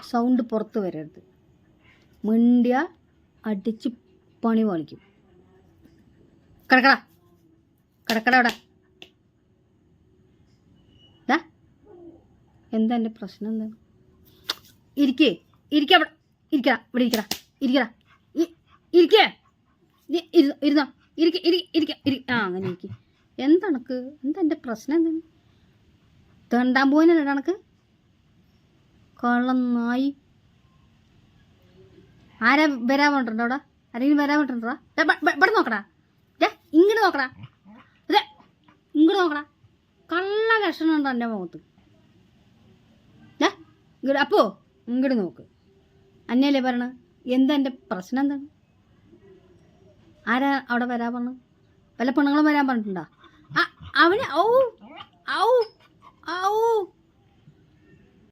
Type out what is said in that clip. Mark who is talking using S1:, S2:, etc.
S1: Sound പുറത്ത് വരരുത്. മിണ്ടിയ അടിച്ച് പണി പാളിക്കും. കിടക്കടാ കിടക്കട അവിടെ. എന്താ എൻ്റെ പ്രശ്നം? എന്താ? ഇരിക്കേ അവിടെ ഇരിക്കടാ. ഇവിടെ ഇരിക്കടാ ഇരിക്കേ. ഇരുന്നോ. അങ്ങനെ ഇരിക്കും. എന്തണക്ക്? എന്താ എൻ്റെ പ്രശ്നം? എന്താണ്? തെണ്ടാൻ പോകാനല്ല കണക്ക്. കള്ളനായി. ആരാ വരാൻ വേണ്ടിട്ടുണ്ടോ അവിടെ? ആരെങ്കിലും വരാൻ വേണ്ടിട്ടുണ്ടോ? ഇവിടെ നോക്കടാ. ഇങ്ങോട്ട് നോക്കടാ. അതെ ഇങ്ങോട്ട് നോക്കടാ. കള്ള ലക്ഷണം ഉണ്ടോ എൻ്റെ മുഖത്ത്? ഇങ്ങോട്ട് അപ്പോ ഇങ്ങോട്ട് നോക്ക്. അന്നല്ലേ പറയണ? എന്താ എൻ്റെ പ്രശ്നം? എന്താണ്? ആരാ അവിടെ വരാൻ പറഞ്ഞു? വല്ല പെണ്ണുങ്ങളും വരാൻ പറഞ്ഞിട്ടുണ്ടോ? അവന് ഔ ഔ ഔ